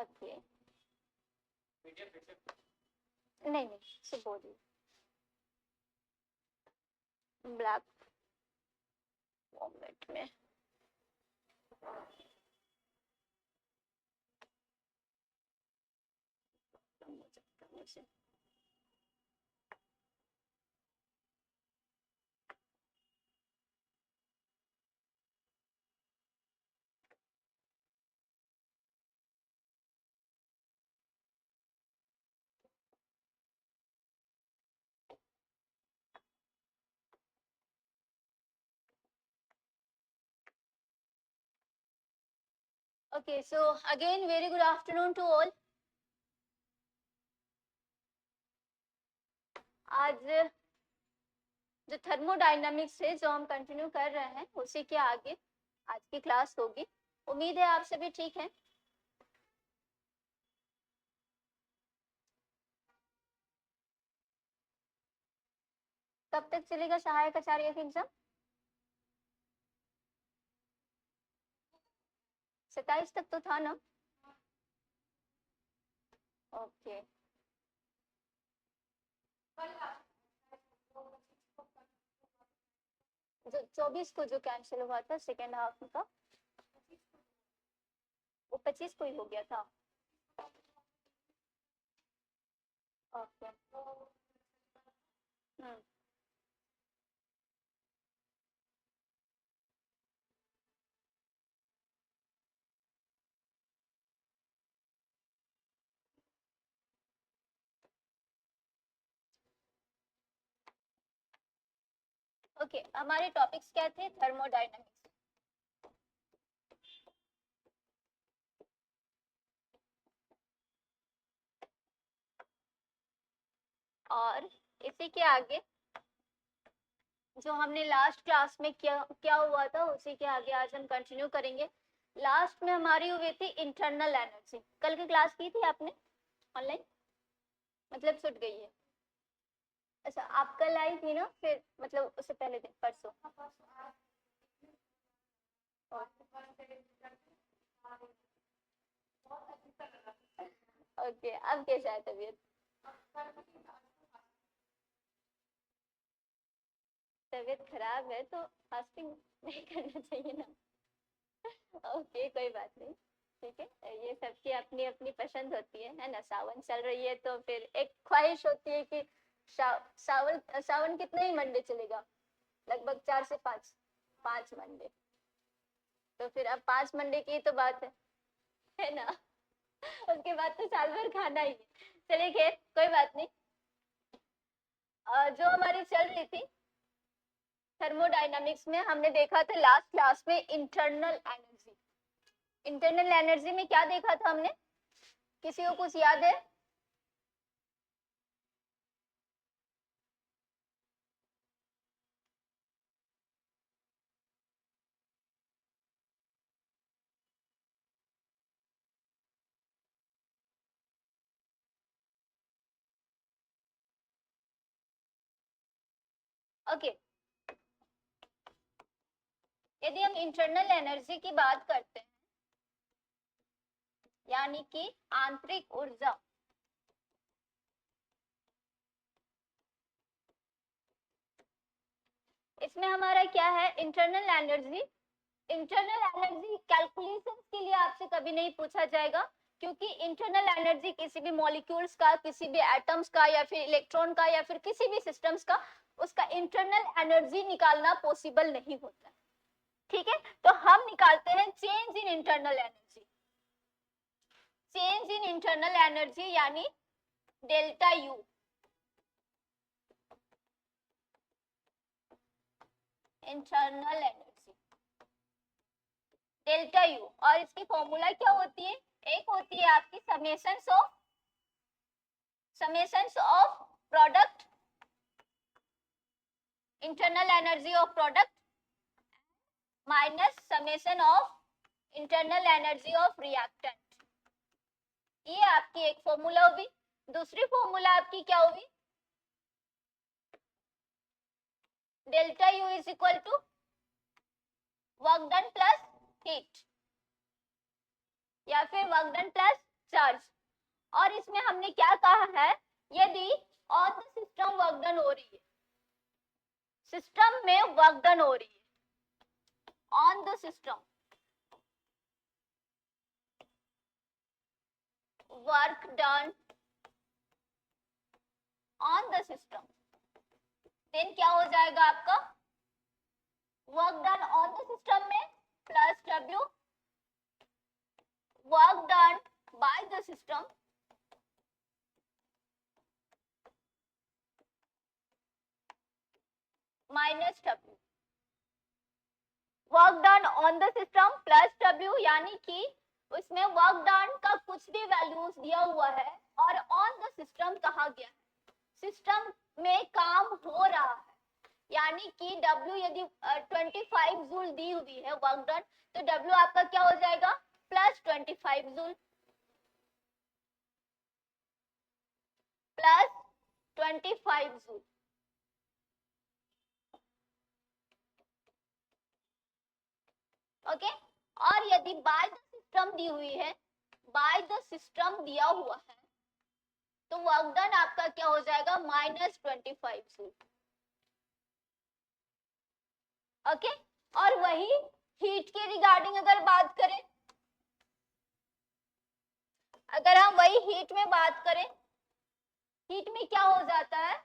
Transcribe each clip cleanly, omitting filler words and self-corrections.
Okay नहीं नहीं सिर्फ बॉडी ब्लैक फॉर्मेट में। मुझे Okay, so again very good afternoon to all. आज जो थर्मोडायनामिक्स है जो हम कंटिन्यू कर रहे हैं उसी के आगे आज की क्लास होगी। उम्मीद है आप सभी ठीक हैं। कब तक चलेगा सहायक आचार्य का एग्जाम? 27 तक तो था ना? ओके जो 24 को जो कैंसिल हुआ था सेकेंड हाफ का वो 25 को ही हो गया था। ओके ओके हमारे टॉपिक्स क्या थे? थर्मोडायनामिक्स। और इसी के आगे जो हमने लास्ट क्लास में क्या हुआ था उसी के आगे आज हम कंटिन्यू करेंगे। लास्ट में हमारी हुई थी इंटरनल एनर्जी। कल की क्लास की थी आपने ऑनलाइन? मतलब छूट गई है? अच्छा आप कल आई थी ना, फिर मतलब उससे पहले दिन परसों। ओके अब कैसा है तबीयत? तबीयत खराब है तो फास्टिंग नहीं करना चाहिए ना? ओके कोई बात नहीं, ठीक है। ये सबकी अपनी अपनी पसंद होती है ना। सावन चल रही है तो फिर एक ख्वाहिश होती है कि सावन कितने ही मंडे चलेगा? लगभग 4 से 5 मंडे। तो फिर अब 5 मंडे की तो बात है ना। उसके बाद तो साल भर खाना ही है। चलिए खैर कोई बात नहीं। जो हमारी चल रही थी थर्मोडायनामिक्स में हमने देखा था लास्ट क्लास में इंटरनल एनर्जी। इंटरनल एनर्जी में क्या देखा था हमने? किसी को कुछ याद है? ओके यदि हम इंटरनल एनर्जी की बात करते हैं यानी कि आंतरिक ऊर्जा, इसमें हमारा क्या है? Internal energy. Internal energy calculation के लिए आपसे कभी नहीं पूछा जाएगा क्योंकि इंटरनल एनर्जी किसी भी मॉलिक्यूल्स का, किसी भी एटम्स का या फिर इलेक्ट्रॉन का या फिर किसी भी सिस्टम्स का उसका इंटरनल एनर्जी निकालना पॉसिबल नहीं होता। ठीक है, तो हम निकालते हैं change in internal energy. Change in internal energy यानी delta u. Internal energy delta u, और इसकी फॉर्मूला क्या होती है? एक होती है आपकी summations of product, internal energy of product minus summation of internal energy of reactant. ये आपकी एक फॉर्मूला होगी। दूसरी फॉर्मूला आपकी क्या होगी? Delta U is equal to work done plus heat या फिर वर्क डन प्लस चार्ज। और इसमें हमने क्या कहा है, यदि on the system work done हो रही है, सिस्टम में वर्क डन हो रही है, on the system work done on the system, then क्या हो जाएगा आपका, work done on the system में plus W work done by the system minus W, work done on the system plus W, यानी कि उसमें वर्क डन का कुछ भी वैल्यूज दिया हुआ है और ऑन द सिस्टम कहा गया है, सिस्टम में काम हो रहा है, यानी कि W यदि 25 जूल दी हुई है वर्क डन, तो W आपका क्या हो जाएगा, plus 25 joule, plus 25 joule. Okay, और यदि बाय द सिस्टम दी हुई है, बाय द सिस्टम दिया हुआ है, तो वर्क डन आपका क्या हो जाएगा, माइनस 25 जूल। ओके, और वही हीट के रिगार्डिंग अगर बात करें, अगर हम वही हीट में बात करें, हीट में क्या हो जाता है,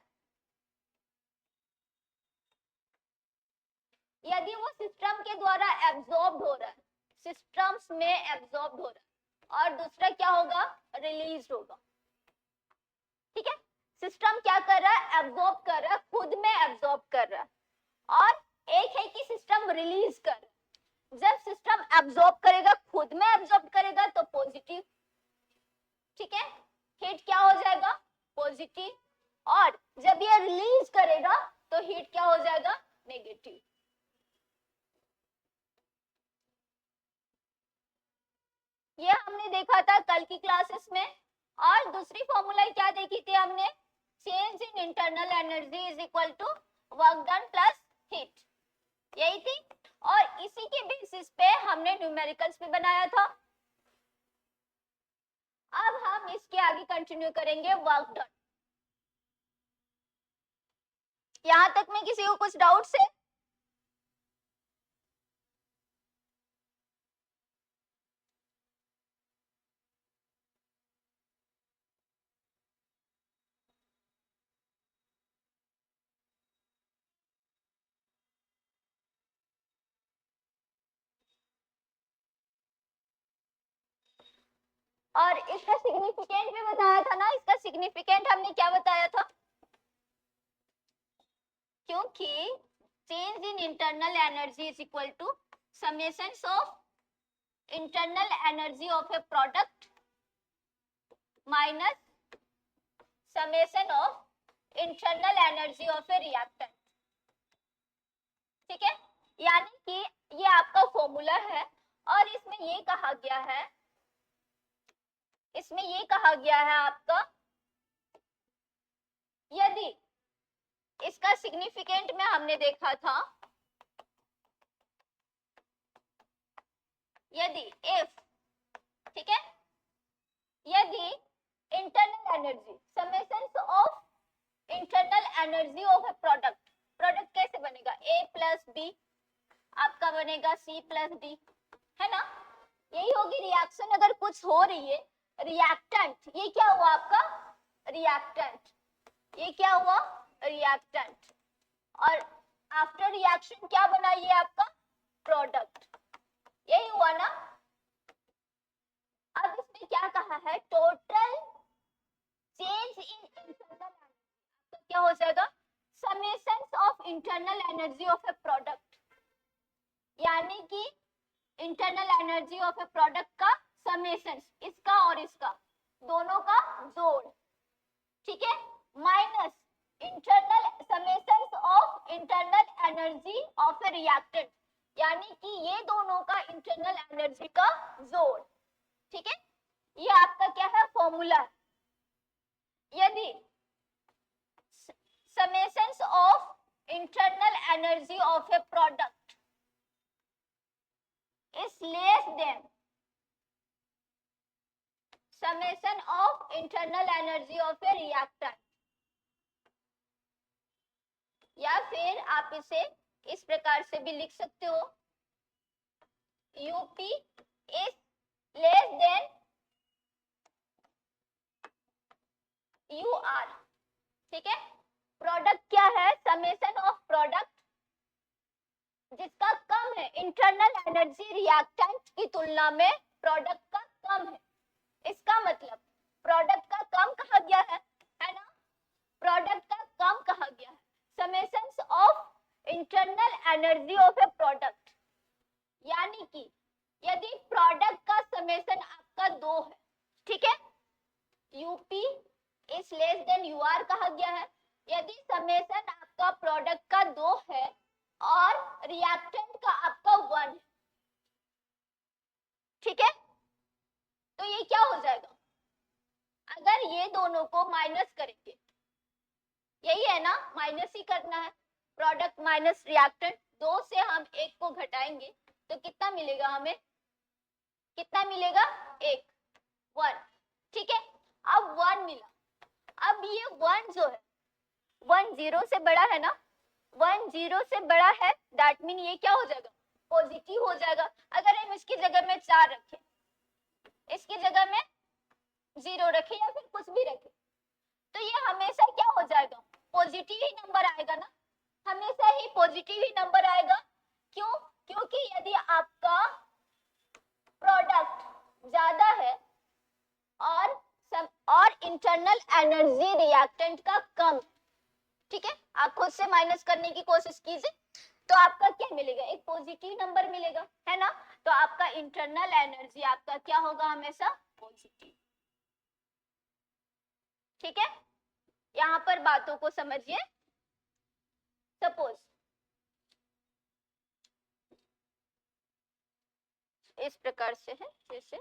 यदि वो सिस्टम के द्वारा एब्जॉर्ब हो रहा है, सिस्टम्स में एब्जॉर्ब हो रहा है, और दूसरा क्या होगा, रिलीज होगा। ठीक है, सिस्टम क्या कर रहा है, एब्जॉर्ब कर रहा है, खुद में एब्जॉर्ब कर रहा है, और एक है कि सिस्टम रिलीज कर रहा है। जब सिस्टम एब्जॉर्ब करेगा, खुद में एब्जॉर्ब करेगा तो पॉजिटिव, ठीक है, हीट क्या हो जाएगा, पॉजिटिव, और जब ये रिलीज करेगा तो हीट क्या हो जाएगा, नेगेटिव। ये हमने देखा था कल की क्लासेस में। और दूसरी फॉर्मूला क्या देखी थी हमने, change in internal energy is equal to work done plus heat, यही थी। और इसी के बेसिस पे हमने न्यूमेरिकल्स भी बनाया था। अब हम इसके आगे कंटिन्यू करेंगे वर्क डन। यहां तक में किसी को कुछ डाउट्स है? और इसका सिग्निफिकेंट भी बताया था ना, इसका सिग्निफिकेंट हमने क्या बताया था, क्योंकि change in internal energy is equal to summations of internal energy of a product minus summation of internal energy of a reactant. ठीक है, यानी कि ये आपका फॉर्मूला है, और इसमें ये कहा गया है, इसमें ये कहा गया है आपका, यदि इसका सिग्निफिकेंट में हमने देखा था, यदि इफ, ठीक है, यदि internal energy, summations of internal energy of a product, product कैसे बनेगा, ए प्लस बी आपका बनेगा सी प्लस डी, है ना, यही होगी रिएक्शन। अगर कुछ हो रही है, रिएक्टेंट, ये क्या हुआ आपका, रिएक्टेंट, ये क्या हुआ, रिएक्टेंट, और आफ्टर रिएक्शन क्या बना ये आपका प्रोडक्ट, यही हुआ ना। अब इसमें क्या कहा है, total change in internal energy, तो क्या हो जाएगा, summations of internal energy of a product, यानी कि internal energy of a product का समेशन, इसका और इसका दोनों का जोड़, ठीक है, minus internal summations of internal energy of a reactant, यानी कि ये दोनों का इंटरनल एनर्जी का जोड़। ठीक है, ये आपका क्या है, फॉर्मूला। यदि summations of internal energy of a product is less than summation of internal energy of a reactant, या फिर आप इसे इस प्रकार से भी लिख सकते हो, U P is less than U R. ठीक है, प्रोडक्ट क्या है, समेशन ऑफ प्रोडक्ट जिसका कम है, इंटरनल एनर्जी रिएक्टेंट की तुलना में प्रोडक्ट का कम है। इसका मतलब प्रोडक्ट का कम कहा गया है ना, प्रोडक्ट का कम कहा गया है। Summations of internal energy of a product, यानी कि यदि प्रोडक्ट का समेशन आपका 2 है, ठीक है, U P is less than U R कहा गया है। यदि समेशन आपका प्रोडक्ट का 2 है और रिएक्टेंट का आपका 1 है, ठीक है, तो ये क्या हो जाएगा, अगर ये दोनों को माइनस करेंगे, यही है ना, माइनस ही करना है, प्रोडक्ट माइनस रिएक्टेंट, 2 से हम 1 को घटाएंगे तो कितना मिलेगा हमें, कितना मिलेगा, 1 ठीक है। अब 1 मिला, अब ये 1 जो है 1 0 से बड़ा है ना, 1 0 से बड़ा है, दैट मीन ये क्या हो जाएगा, पॉजिटिव हो जाएगा। अगर हम इसकी जगह में 4 रखें, इसकी जगह में 0 रखें या फिर कुछ भी रखें, तो ये हमेशा क्या हो जाएगा, पॉजिटिव ही नंबर आएगा ना, हमेशा ही पॉजिटिव ही नंबर आएगा। क्यों, क्योंकि यदि आपका प्रोडक्ट ज्यादा है और इंटरनल एनर्जी रिएक्टेंट का कम, ठीक है, आप खुद से माइनस करने की कोशिश कीजिए, तो आपका क्या मिलेगा, एक पॉजिटिव नंबर मिलेगा, है ना, तो आपका इंटरनल एनर्जी आपका क्या होगा, हमेशा पॉजिटिव। ठीक है, यहाँ पर बातों को समझिए। सपोज इस प्रकार से है, जैसे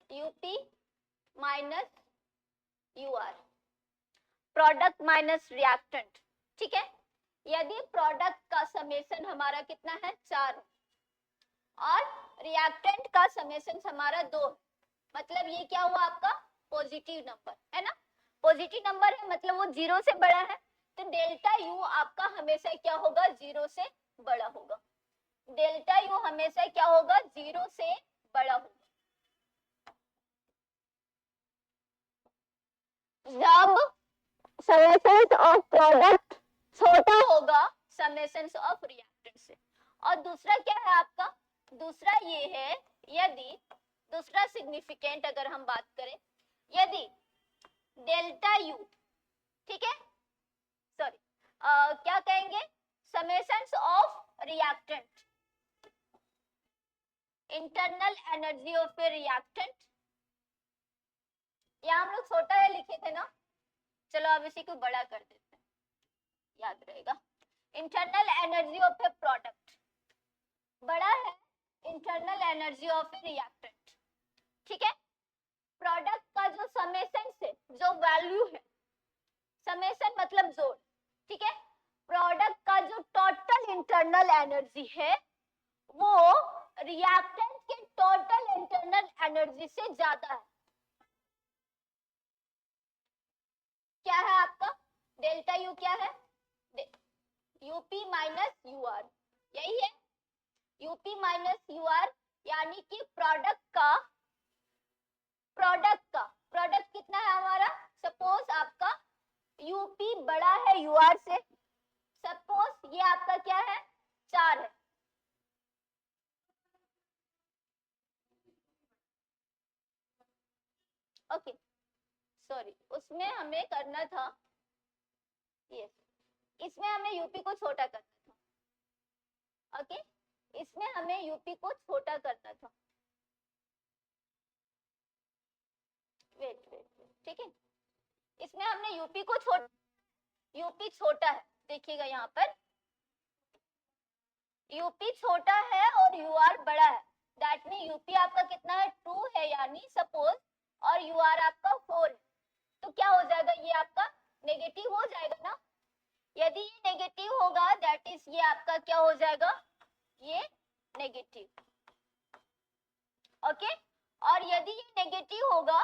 U P minus U R, product minus reactant, ठीक है। यदि प्रोडक्ट का समेशन हमारा कितना है, 4 और रिएक्टेंट का समेशन हमारा 2, मतलब ये क्या हुआ आपका पॉजिटिव नंबर, है ना, पॉजिटिव नंबर है मतलब वो 0 से बड़ा है, तो डेल्टा यू आपका हमेशा क्या होगा, 0 से बड़ा होगा, डेल्टा यू हमेशा क्या होगा, 0 से बड़ा होगा। जब समेशंस ऑफ प्रोडक्ट छोटा होगा समेशंस ऑफ रिएक्टेंट से। और दूसरा क्या है आपका, दूसरा ये है, यदि दूसरा सिग्निफिकेंट अगर हम बात करें, यदि डेल्टा यू, ठीक है, सॉरी क्या कहेंगे, summations of reactant, internal energy of a reactant, यहाँ हम लोग छोटा है लिखे थे ना, चलो अब इसी को बड़ा कर देते हैं, याद रहेगा। Internal energy of a product बड़ा है internal energy of a reactant, ठीक है। प्रोडक्ट का जो समेशन से जो वैल्यू है, समेशन मतलब जोड़, ठीक है, प्रोडक्ट का जो टोटल इंटरनल एनर्जी है वो रिएक्टेंट के टोटल इंटरनल एनर्जी से ज्यादा है। क्या है आपका डेल्टा यू, क्या है यूपी माइनस यू आर, यही है यूपी माइनस यू आर, यानी कि प्रोडक्ट कितना है हमारा, सपोज आपका यूपी बड़ा है यूआर से, सपोज ये आपका क्या है 4 है, ओके सॉरी, उसमें हमें करना था, यस, इसमें हमें यूपी को छोटा करना था, ओके, इसमें हमें यूपी को छोटा करना था, वेट, ठीक है, इसमें हमने यूपी को यूपी छोटा है, देखिएगा यहाँ पर यूपी छोटा है और यूआर बड़ा है, दैट मीन यूपी आपका कितना है 2 है, यानी सपोज, और UR आपका 4 है, तो क्या हो जाएगा, ये आपका नेगेटिव हो जाएगा ना। यदि ये नेगेटिव होगा दैट इज ये आपका क्या हो जाएगा, ये नेगेटिव, ओके। और यदि ये नेगेटिव होगा,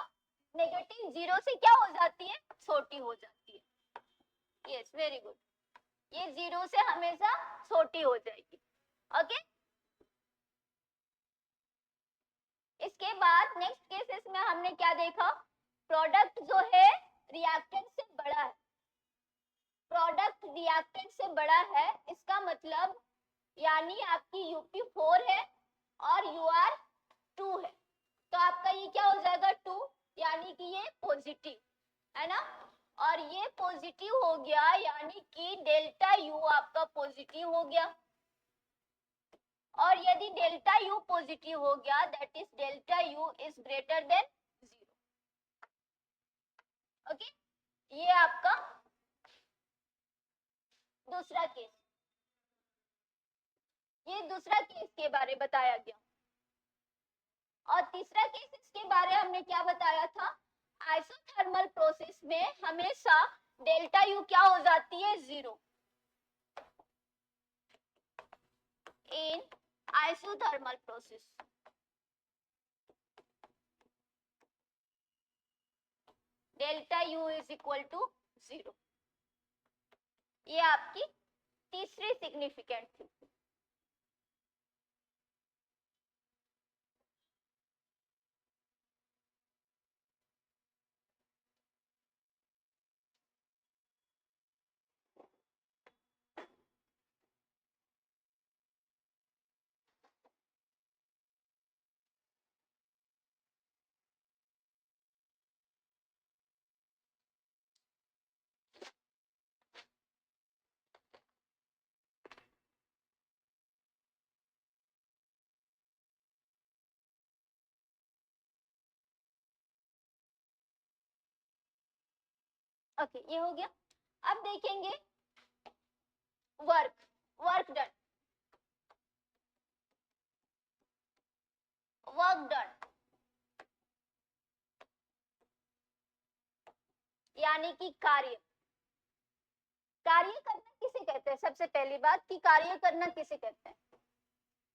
नेगेटिव 0 से क्या हो जाती है, छोटी हो जाती है। यस, वेरी गुड, ये 0 से हमेशा छोटी हो जाएगी, ओके। इसके बाद नेक्स्ट केसेस में हमने क्या देखा, प्रोडक्ट जो है रिएक्टेंट से बड़ा है, प्रोडक्ट रिएक्टेंट से बड़ा है, इसका मतलब यानी आपकी UP4 है और UR 2 है, तो आपका ये क्या हो जाएगा 2, यानी कि ये पॉजिटिव है ना, और ये पॉजिटिव हो गया यानी कि डेल्टा U आपका पॉजिटिव हो गया। और यदि डेल्टा U पॉजिटिव हो गया that is delta U is greater than 0, okay. ये आपका दूसरा केस, ये दूसरा केस के बारे बताया गया। और तीसरा केस इसके बारे हमने क्या बताया था, आइसोथर्मल प्रोसेस में हमेशा डेल्टा U क्या हो जाती है, 0। In isothermal process delta U is equal to 0, ये आपकी तीसरी सिग्निफिकेंट थी। ओके, ये हो गया। अब देखेंगे वर्क डन, वर्क डन यानी कि कार्य, कार्य करना किसे कहते हैं, सबसे पहली बात कि कार्य करना किसे कहते हैं,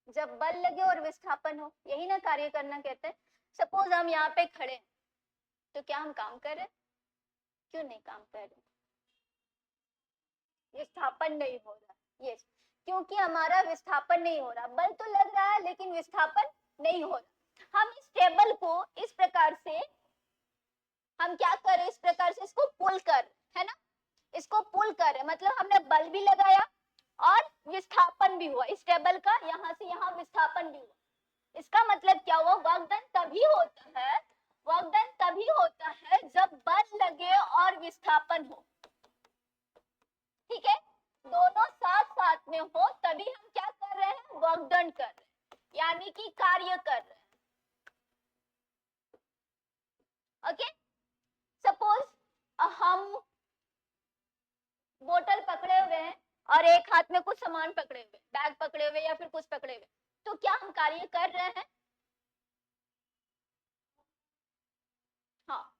जब बल लगे और विस्थापन हो, यही ना कार्य करना कहते हैं। सपोज हम यहाँ पे खड़े हैं, तो क्या हम काम कर रहे हैं, क्यों नहीं काम कर रहे, विस्थापन नहीं हो रहा, यस, क्योंकि हमारा विस्थापन नहीं हो रहा, बल तो लग रहा है लेकिन विस्थापन नहीं हो रहा। हम इस टेबल को इस प्रकार से हम क्या कर रहे, इस प्रकार से इसको पुल कर, है ना, इसको पुल कर, मतलब हमने बल भी लगाया और विस्थापन भी हुआ, इस टेबल का यहाँ से यहाँ विस्थापन भी हुआ। इसका मतलब क्या हुआ, वर्क डन तभी होता है, वर्क डन तभी होता है जब बल लगे और विस्थापन हो, ठीक है, दोनों साथ साथ में हो, तभी हम क्या कर रहे हैं, वर्क डन कर रहे हैं, यानी कि कार्य कर रहे हैं, ओके। सपोज हम बोतल पकड़े हुए हैं और एक हाथ में कुछ सामान पकड़े हुए, बैग पकड़े हुए या फिर कुछ पकड़े हुए, तो क्या हम कार्य कर रहे हैं, हाँ,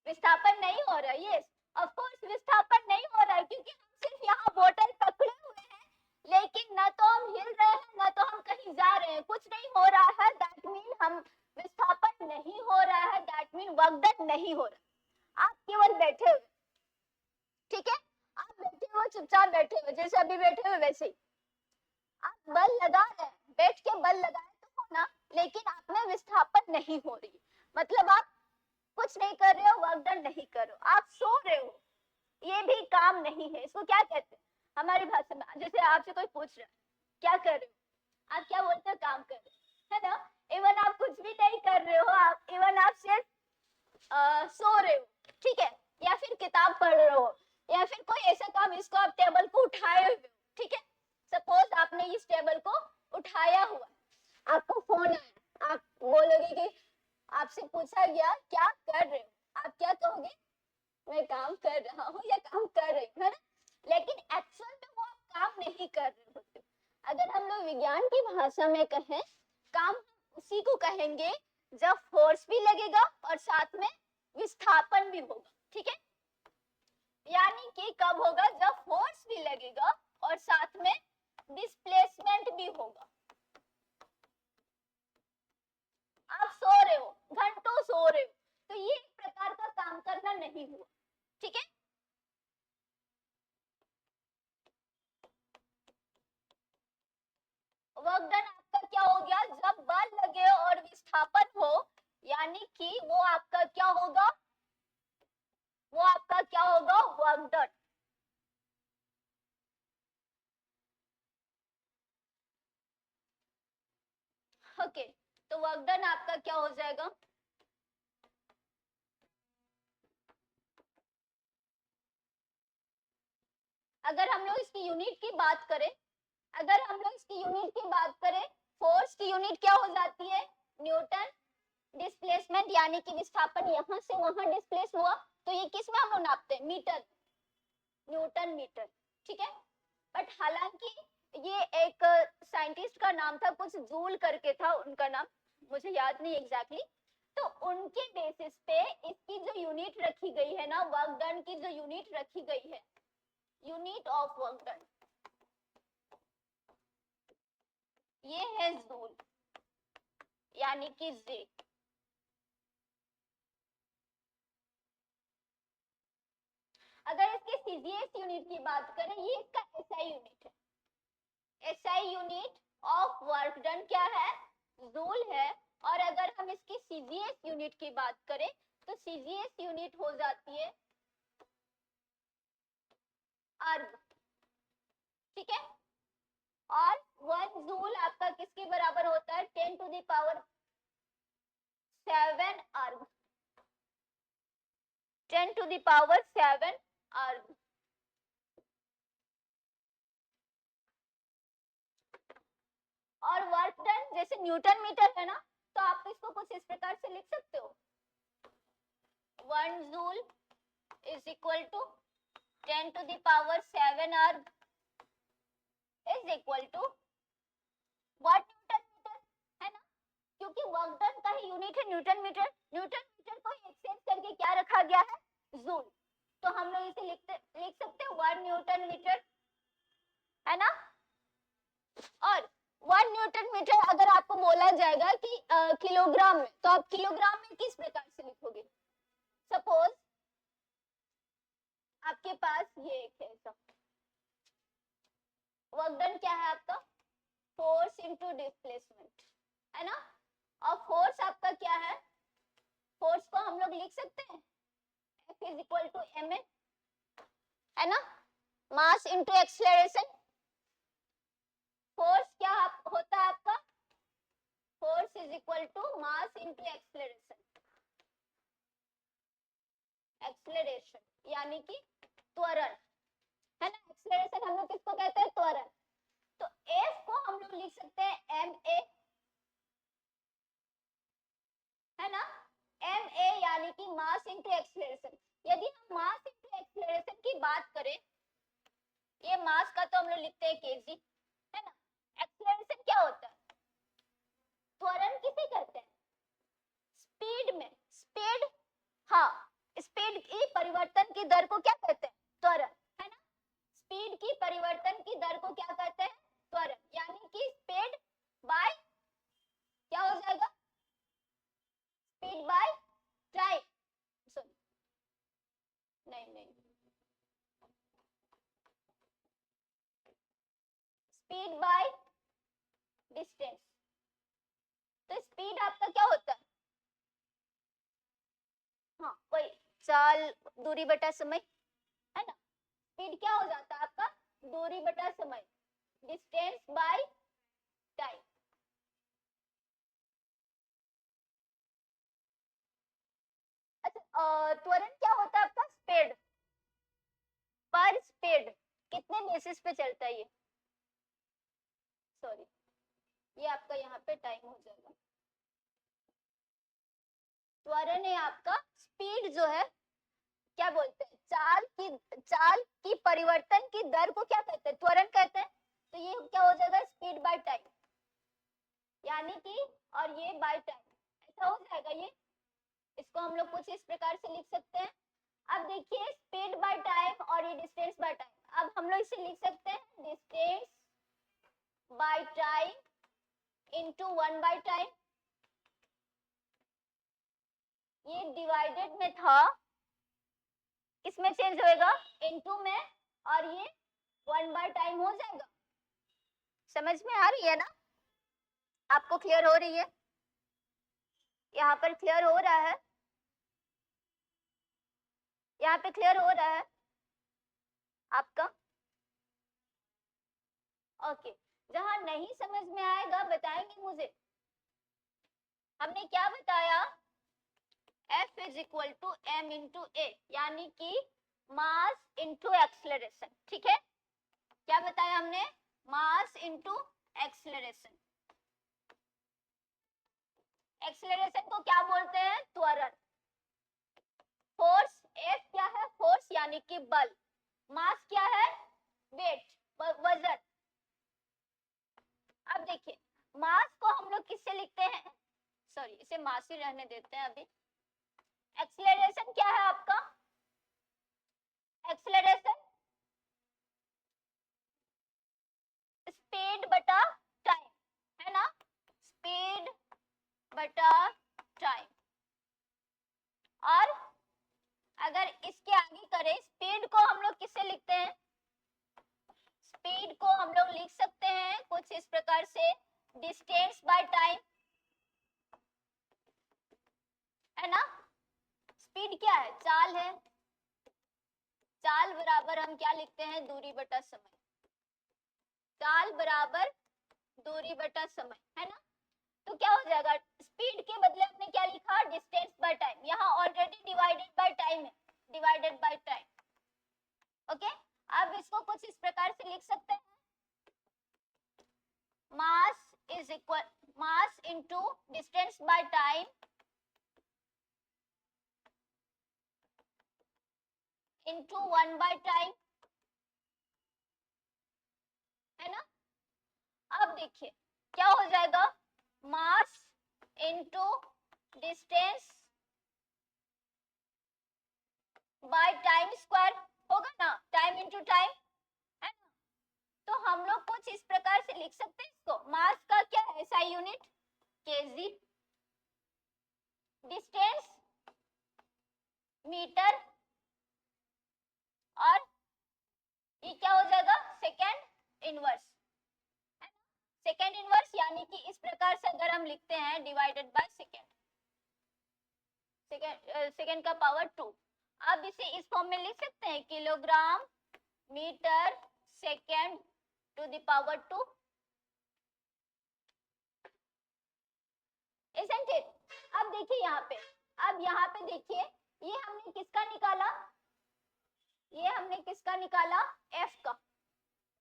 विस्थापन नहीं हो रहा है, यस ऑफ कोर्स विस्थापन नहीं हो रहा है, क्योंकि हम सिर्फ यहाँ बोतल पकड़े हुए हैं, लेकिन ना तो हम हिल रहे हैं ना तो हम कहीं जा रहे हैं, कुछ नहीं हो रहा है, दैट मीन हम विस्थापन नहीं हो रहा है, दैट मीन वर्क डन नहीं हो रहा। आप केवल बैठे हुए, ठीक है, आप बैठे हुए, चुपचाप बैठे हुए, जैसे अभी बैठे हुए वैसे ही आप बल लगा रहे हैं, बैठ के बल लगाए तो हो ना, लेकिन आप में विस्थापन नहीं हो रही, मतलब आप कुछ नहीं कर रहे हो, वर्क डन नहीं कर रहे हो, आप सो रहे हो, ये भी काम नहीं है, इसको क्या कहते हैं हमारी भाषा में, जैसे आपसे कोई पूछ रहा है क्या कर रहे हो, आप क्या बोलते हो, काम कर रहे हो, है ना, इवन आप कुछ भी नहीं कर रहे हो, आप इवन आप सिर्फ सो रहे हो, ठीक है, या फिर किताब पढ़ रहे हो, या फिर कोई ऐसा काम, इसको आप टेबल को उठाए हुए हो, ठीक है, सपोज आपने इस टेबल को उठाया हुआ, आपको फोन आया, आप बोलोगे कि आपसे पूछा गया क्या कर रहे हो, आप क्या कहोगे, मैं काम कर रहा हूँ या काम कर रही हूँ, है ना, लेकिन एक्चुअल में वो आप काम नहीं कर रहे होते। अगर हम लोग विज्ञान की भाषा में कहें, काम उसी को कहेंगे जब फोर्स भी लगेगा और साथ में विस्थापन भी होगा, ठीक है। यानी कि कब होगा, जब फोर्स भी लगेगा और साथ में डिस्प्लेसमेंट भी होगा। आप सो रहे हो, घंटों सो रहे हो, तो ये एक प्रकार का काम करना नहीं हुआ, ठीक है। वर्क डन आपका क्या हो गया, जब बल लगे और विस्थापन हो, यानी कि वो आपका क्या होगा, वो आपका क्या होगा, वर्क डन। ओके, तो वर्क डन आपका क्या हो जाएगा, अगर हम लोग इसकी यूनिट की बात करें, अगर हम लोग इसकी यूनिट की बात करें, फोर्स की यूनिट क्या हो जाती है, न्यूटन। डिस्प्लेसमेंट यानी कि विस्थापन यहाँ से वहां डिस्प्लेस हुआ, तो ये किस में हम लोग नापते हैं, मीटर, न्यूटन मीटर, ठीक है। बट हालांकि ये एक साइंटिस्ट का नाम था, कुछ जूल करके था उनका नाम, मुझे याद नहीं एग्जैक्टली। तो उनके बेसिस पे इसकी जो यूनिट रखी गई है ना, वर्क डन की जो यूनिट रखी गई है, यूनिट ऑफ वर्क डन, ये है जूल, यानी कि जे। अगर इसके सीजीएस यूनिट की बात करें, ये इसका एसआई यूनिट है। SI unit of work done क्या है, जूल है। और अगर हम इसकी सीजीएस यूनिट की बात करें, तो सीजीएस यूनिट हो जाती है अर्ग, ठीक है। और 1 जूल आपका किसके बराबर होता है, 10⁻⁷ अर्ग, 10⁻⁷ अर्ग। और वर्क डन जैसे न्यूटन मीटर है ना, तो आप इसको कुछ इस प्रकार से लिख सकते हो, 1 joule is equal to 10⁻⁷ erg is equal to what, newton metre, है ना। क्योंकि वर्क डन का ही यूनिट है न्यूटन मीटर, न्यूटन मीटर को एक्सचेंज करके क्या रखा गया है, जूल। तो हम लोग इसे लिख सकते हैं 1 न्यूटन मीटर, है ना। और 1 न्यूटन मीटर अगर आपको बोला जाएगा कि किलोग्राम में, तो आप किलोग्राम में किस प्रकार से लिखोगे। सपोज आपके पास ये एक है, सब वर्क डन क्या है आपका, फोर्स इनटू डिस्प्लेसमेंट, है ना। और फोर्स आपका क्या है, फोर्स को हम लोग लिख सकते हैं F is equal to ma, है ना, मास इनटू एक्सेलरेशन। फोर्स क्या होता है आपका, force is equal to mass into acceleration, acceleration यानी कि त्वरण, है ना। एक्सेलरेशन हम लोग किसको कहते हैं, त्वरण। तो F को हम लोग लिख सकते हैं ma, है ना, ma यानी कि मास इनटू एक्सेलरेशन। यदि हम मास इनटू एक्सेलरेशन की बात करें, ये मास का तो हम लोग लिखते हैं केजी, है ना। एक्सेलरेशन क्या होता है, त्वरण किसे कहते हैं, स्पीड में, स्पीड, हाँ, स्पीड की परिवर्तन की दर को क्या कहते हैं, त्वरण, है ना। स्पीड की परिवर्तन की दर को क्या कहते हैं, त्वरण। यानी कि स्पीड बाय क्या हो जाएगा, स्पीड बाय टाइम, सॉरी नहीं, स्पीड बाय डिस्टेंस। तो स्पीड आपका क्या होता है, हाँ वही चाल दूरी बटा समय, है ना। स्पीड क्या हो जाता है आपका, दूरी बटा समय, डिस्टेंस बाय टाइम। अच्छा, त्वरण क्या होता है आपका, स्पीड पर स्पीड, कितने बेसिस पे चलता है ये, सॉरी ये आपका यहाँ पे टाइम हो जाएगा। त्वरण है आपका स्पीड जो है, क्या बोलते हैं, चाल की परिवर्तन की दर को क्या कहते हैं, त्वरण कहते हैं। तो ये क्या हो जाएगा, स्पीड बाय टाइम, यानी कि, और ये बाय टाइम, ऐसा हो जाएगा ये। इसको हम लोग कुछ इस प्रकार से लिख सकते हैं। अब देखिए स्पीड बाय टाइम और ये डिस्टेंस बाय टाइम, अब हम लोग इसे लिख सकते हैं distance by time into 1 by time. ये डिवाइडेड में था, किसमें चेंज होएगा, इनटू में, और ये 1 बाय टाइम हो जाएगा। समझ में आ रही है ना, आपको क्लियर हो रही है, यहाँ पर क्लियर हो रहा है, यहाँ पे क्लियर हो रहा है आपका। ओके, जहां नहीं समझ में आएगा बताएंगे मुझे। हमने क्या बताया, F is equal to m into a, यानी कि मास इंटू एक्सलरेशन, ठीक है। क्या बताया हमने, मास इंटू एक्सलरेशन। एक्सलरेशन को क्या बोलते हैं, त्वरण। फोर्स F क्या है, फोर्स यानी कि बल। मास क्या है, वेट, वजन। अब देखिए मास को हम लोग किससे लिखते हैं, सॉरी इसे मास ही रहने देते हैं अभी। एक्सेलरेशन क्या है आपका, एक्सेलरेशन स्पीड बटा टाइम, है ना, स्पीड बटा टाइम। और अगर इसके आगे करें, स्पीड को हम लोग किससे लिखते हैं, स्पीड को हम लोग लिख सकते हैं कुछ इस प्रकार से, डिस्टेंस बाय टाइम, है ना। स्पीड क्या है, चाल है, चाल बराबर हम क्या लिखते हैं, दूरी बटा समय। चाल बराबर दूरी बटा समय, है ना। तो क्या हो जाएगा, स्पीड के बदले हमने क्या लिखा, डिस्टेंस बाय टाइम। यहाँ ऑलरेडी डिवाइडेड बाय टाइम है, डिवाइडेड बाय टाइम। ओके, अब इसको कुछ इस प्रकार से लिख सकते हैं, mass is equal, mass into distance by time into 1 by time, है ना। अब देखिए क्या हो जाएगा, mass into distance by time square होगा ना, टाइम इनटू टाइम, है ना। तो हम लोग कुछ इस प्रकार से लिख सकते हैं इसको, मास का क्या है SI unit KG, distance metre, और ये क्या हो जाएगा, सेकेंड इनवर्स, है ना। सेकेंड इनवर्स यानी कि इस प्रकार से अगर हम लिखते हैं डिवाइडेड बाय सेकेंड, सेकेंड का पावर 2। अब इसे इस फॉर्म में लिख सकते हैं, kilogram metre second to the power 2, isn't it? अब देखिए यहाँ पे, अब यहाँ पे देखिए ये हमने किसका निकाला, ये हमने किसका निकाला, F का,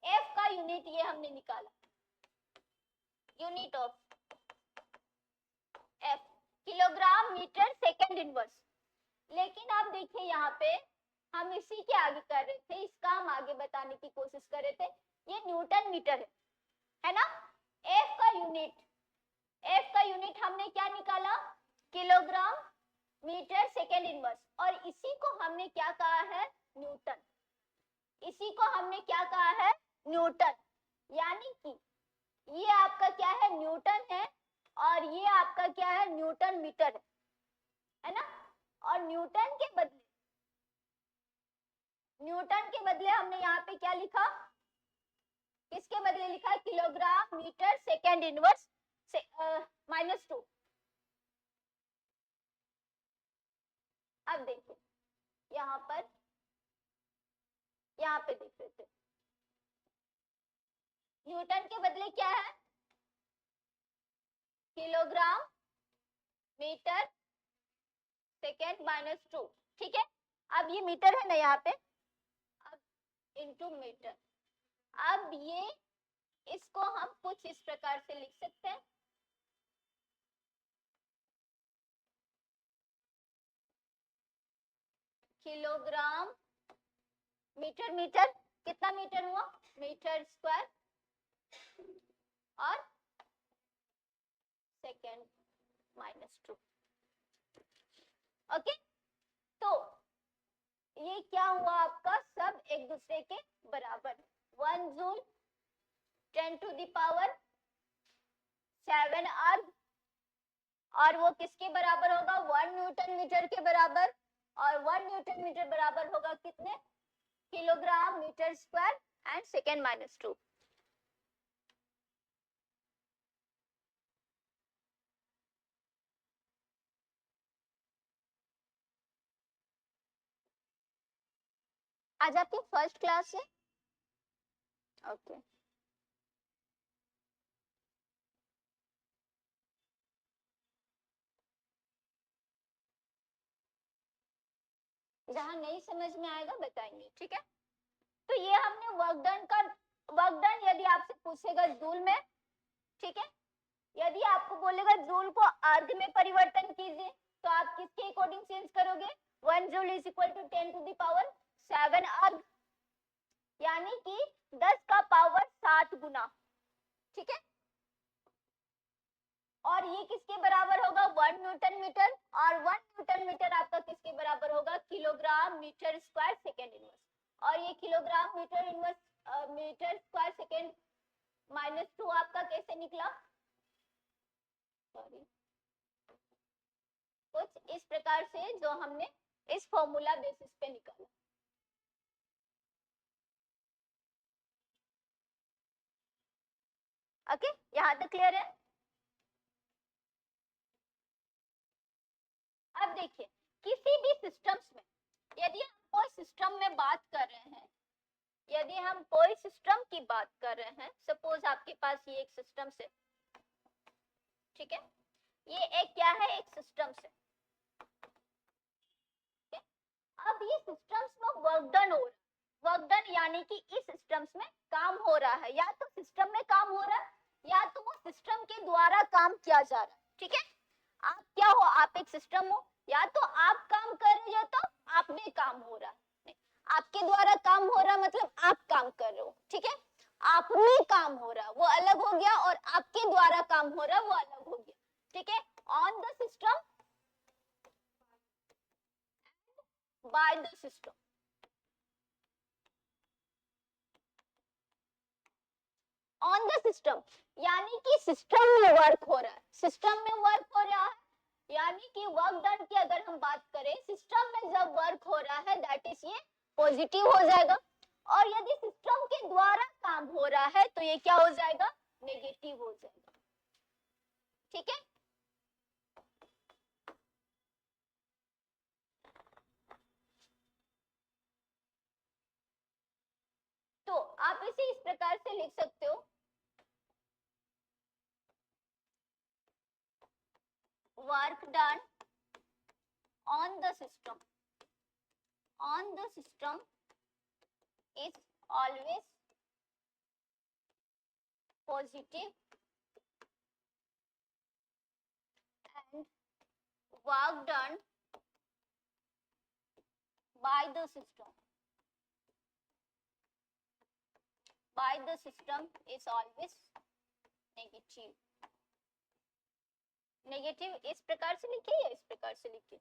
F का यूनिट ये हमने निकाला, unit of F kilogram metre second inverse. लेकिन आप देखिए यहाँ पे हम इसी के आगे कर रहे थे, इसका हम आगे बताने की कोशिश कर रहे थे, ये न्यूटन मीटर है ना। F का यूनिट, F का यूनिट हमने क्या निकाला, किलोग्राम मीटर सेकेंड इनवर्स, और इसी को हमने क्या कहा है, न्यूटन। इसी को हमने क्या कहा है, न्यूटन। यानी कि ये आपका क्या है, न्यूटन है, और ये आपका क्या है, न्यूटन मीटर है ना। और न्यूटन के बदले हमने यहाँ पे क्या लिखा, किसके बदले लिखा, किलोग्राम मीटर सेकेंड इनवर्स -2। अब देखिए यहाँ पर, यहाँ पे देख रहे थे, न्यूटन के बदले क्या है, किलोग्राम मीटर सेकेंड -2, ठीक है। अब ये मीटर है ना यहाँ पे, अब इनटू मीटर। अब ये इसको हम कुछ इस प्रकार से लिख सकते हैं, किलोग्राम मीटर, मीटर कितना मीटर हुआ, मीटर स्क्वायर, और सेकेंड -2। ओके, तो ये क्या हुआ आपका, सब एक दूसरे के बराबर। 1 जूल 10⁻7 अर्ग, और वो किसके बराबर होगा, 1 न्यूटन मीटर के बराबर, और 1 न्यूटन मीटर बराबर होगा कितने, kilogram metre square and second -2। आज आपकी फर्स्ट क्लास है। ओके, जहां नहीं समझ में आएगा बताएंगे, ठीक है। तो ये हमने वर्क डन का, वर्क डन यदि आपसे पूछेगा जूल में, ठीक है, यदि आपको बोलेगा जूल को अर्ग में परिवर्तन कीजिए, तो आप किसके अकॉर्डिंग चेंज करोगे, 1 जूल इज इक्वल टू 10⁻7 अर्ग, यानी कि 10 का पावर 7 गुना, ठीक है। और ये किसके बराबर होगा, 1 न्यूटन मीटर, और 1 न्यूटन मीटर आपका किसके बराबर होगा, kilogram metre square second inverse. और ये kilogram metre inverse metre square second -2 आपका कैसे निकला, सॉरी, कुछ इस प्रकार से जो हमने इस फॉर्मूला बेसिस पे निकाला। ओके, यहाँ तक क्लियर है। अब देखिए, किसी भी सिस्टम्स में यदि हम कोई सिस्टम में बात कर रहे हैं, यदि हम कोई सिस्टम की बात कर रहे हैं, सपोज आपके पास ये एक सिस्टम से, ठीक है, ये एक क्या है, एक सिस्टम से, ठीक है? अब ये सिस्टम्स में वर्क डन हो रहा है, वर्क डन यानी कि इस सिस्टम्स में काम हो रहा है, या तो सिस्टम में काम हो रहा है, या तो वो सिस्टम के द्वारा काम किया जा रहा है, ठीक है। आप क्या हो, आप एक सिस्टम हो, या तो आप काम कर रहे हो तो आप में काम हो रहा है, आपके द्वारा काम हो रहा मतलब आप काम कर रहे हो, ठीक है। आप में काम हो रहा वो अलग हो गया, और आपके द्वारा काम हो रहा वो अलग हो गया, ठीक है। On the system, bye the system, on the system यानी कि सिस्टम में वर्क हो रहा है, सिस्टम में वर्क हो रहा है, यानी कि वर्क डन की अगर हम बात करें, सिस्टम में जब वर्क हो रहा है दैट इज ये पॉजिटिव हो जाएगा, और यदि सिस्टम के द्वारा काम हो रहा है तो ये क्या हो जाएगा, नेगेटिव हो जाएगा, ठीक है। तो आप इसे इस प्रकार से लिख सकते हो, work done on the system is always positive, and work done by the system is always negative। Negative इस प्रकार से लिखिए या इस प्रकार से लिखिए,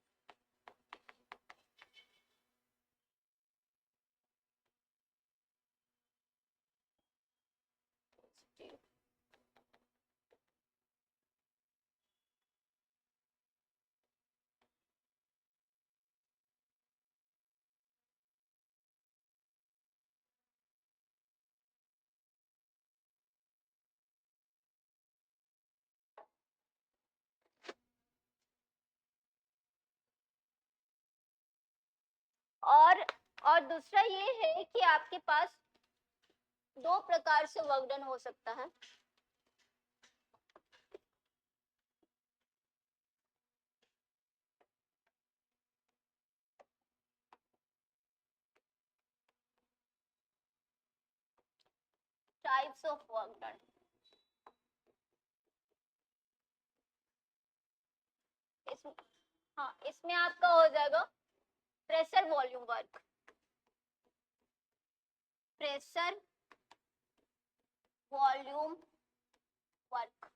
और दूसरा ये है कि आपके पास दो प्रकार से वर्क डन हो सकता है, टाइप्स ऑफ वर्क डन। हाँ, इसमें आपका हो जाएगा pressure volume work, pressure volume work,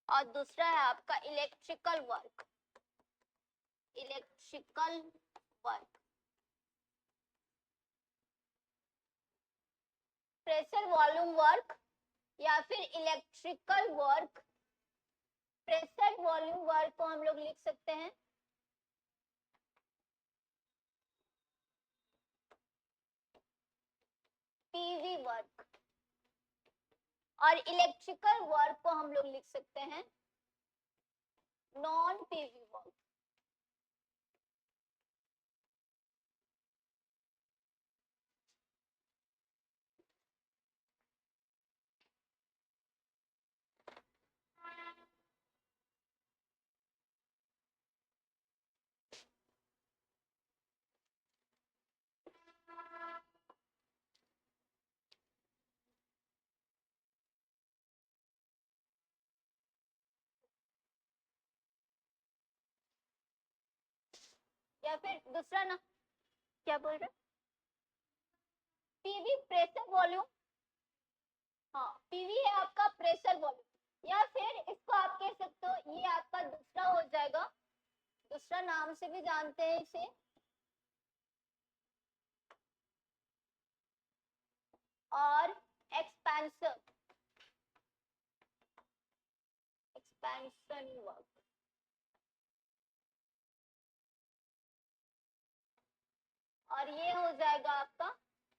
और दूसरा है आपका electrical work. Electrical work, pressure volume work या फिर electrical work. Pressure volume work को हम लोग लिख सकते हैं पीवी वर्क, और इलेक्ट्रिकल वर्क को हम लोग लिख सकते हैं नॉन पीवी वर्क। या फिर दूसरा ना, क्या बोल रहे, पीवी प्रेशर वॉल्यूम। हाँ, पीवी है आपका प्रेशर वॉल्यूम, या फिर इसको आप कह सकते हो ये आपका दूसरा हो जाएगा, दूसरा नाम से भी जानते हैं इसे और एक्सपेंशन, एक्सपेंशन वर्क। और ये हो जाएगा आपका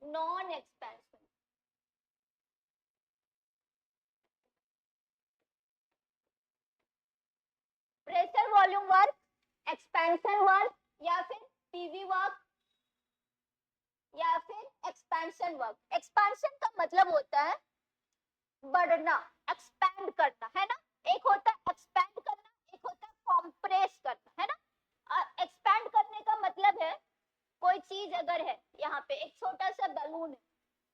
non expansion. Pressure volume work, expansion work, या फिर पीवी वर्क, या फिर एक्सपेंशन वर्क। एक्सपेंशन का मतलब होता है बढ़ना, एक्सपैंड करना, है ना। एक होता है एक्सपैंड करना, एक होता है कॉम्प्रेस करना, है ना। एक्सपैंड करने का मतलब है कोई चीज अगर है, यहाँ पे एक छोटा सा बलून है,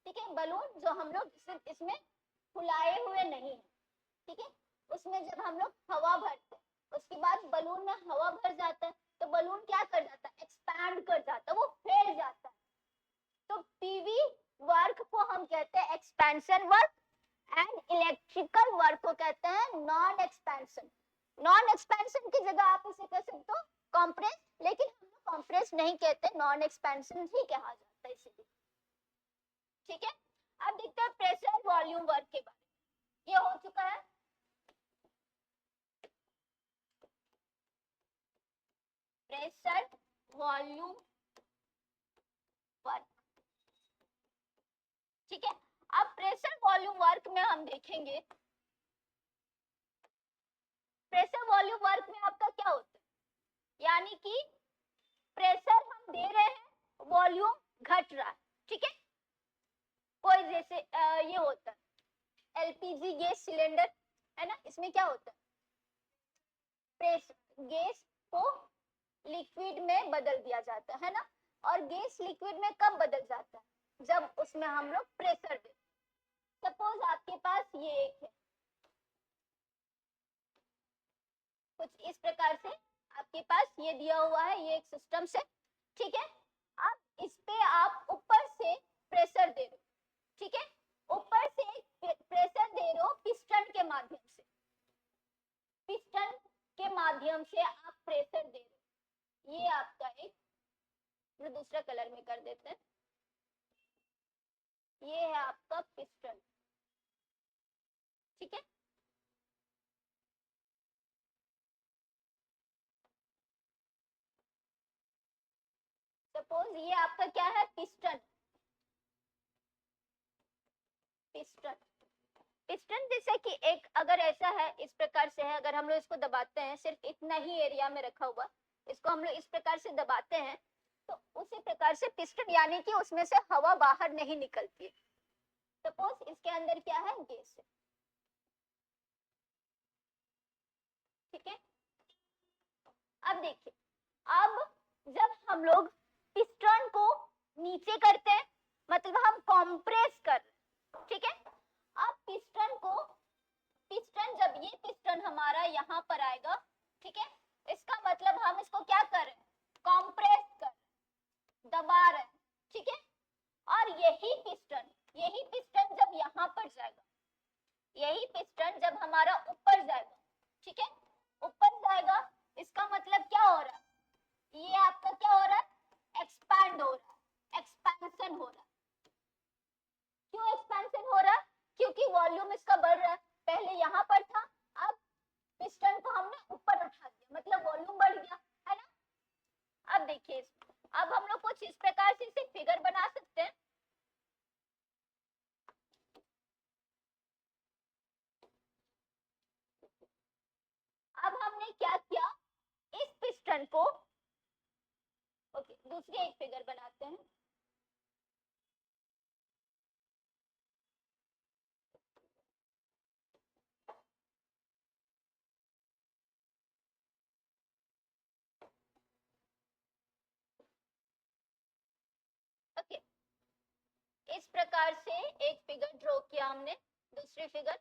ठीक है, बलून जो हम लोग सिर्फ इसमें फुलाए हुए नहीं है, ठीक है, उसमें जब हम लोग हवा भरते हैं उसके बाद बलून में हवा भर जाता है तो बलून क्या कर जाता है, एक्सपैंड कर जाता है, वो फैल जाता है। तो पीवी वर्क को हम कहते हैं expansion work, and electrical work को कहते हैं नॉन एक्सपेंशन। नॉन एक्सपेंशन की जगह आप इसे कह सकते हो कॉम्प्रेस, लेकिन हम लोग कॉम्प्रेस नहीं कहते, नॉन एक्सपेंशन ही कहा जाता है इसीलिए, ठीक है। अब देखते हैं प्रेशर वॉल्यूम वर्क के बारे में। ये हो चुका है प्रेशर वॉल्यूम वर्क, ठीक है। अब प्रेशर वॉल्यूम वर्क में हम देखेंगे, प्रेशर वॉल्यूम वर्क में आपका क्या होता है, यानी कि प्रेशर हम दे रहे हैं, वॉल्यूम घट रहा है, ठीक है। कोई जैसे ये होता है एलपीजी गैस सिलेंडर, है ना, इसमें क्या होता है, प्रेशर गैस को लिक्विड में बदल दिया जाता है ना। और गैस लिक्विड में कब बदल जाता है, जब उसमें हम लोग प्रेशर दें। सपोज आपके पास ये एक है, कुछ इस प्रकार से आपके पास ये दिया हुआ है, ये एक सिस्टम से, ठीक है। अब इस पे आप ऊपर से प्रेशर दे रहे हो, ठीक है, ऊपर से प्रेशर दे रहे हो पिस्टन के माध्यम से, पिस्टन के माध्यम से आप प्रेशर दे रहे हो। ये आपका एक, दूसरा कलर में कर देते हैं, ये है आपका पिस्टन, ठीक है। सपोज ये आपका क्या है, पिस्टन, पिस्टन, पिस्टन जैसे कि एक अगर ऐसा है, इस प्रकार से है, अगर हम लोग इसको दबाते हैं, सिर्फ इतना ही एरिया में रखा हुआ, इसको हम लोग इस प्रकार से दबाते हैं तो उसी प्रकार से पिस्टन, यानी कि उसमें से हवा बाहर नहीं निकलती है। सपोज इसके अंदर क्या है, गैस है, ठीक है। अब देखिए, अब जब हम लोग पिस्टन को नीचे करते हैं, मतलब हम कंप्रेस कर रहे हैं, ठीक है। अब पिस्टन को, पिस्टन जब ये पिस्टन हमारा यहाँ पर आएगा, ठीक है, इसका मतलब हम इसको क्या कर रहे हैं, कंप्रेस कर रहे हैं, दबा रहे हैं, ठीक है। और यही पिस्टन जब यहाँ पर जाएगा, यही पिस्टन जब हमारा ऊपर जाएगा ठीक है, ऊपर जाएगा, इसका मतलब क्या हो रहा है, ये आपका क्या हो रहा है, एक्सपैंड हो रहा है, एक्सपेंशन हो रहा है। क्यों एक्सपेंशन हो रहा है, क्योंकि वॉल्यूम इसका बढ़ रहा है, पहले यहाँ पर था, अब पिस्टन को हमने ऊपर उठा दिया, मतलब वॉल्यूम बढ़ गया, है ना। अब देखिए, अब हम लोग कुछ इस प्रकार से इसे फिगर बना सकते हैं। अब हमने क्या किया, इस पिस्टन को, ओके, दूसरी एक फिगर बनाते हैं। ओके, इस प्रकार से एक फिगर ड्रॉ किया हमने, दूसरी फिगर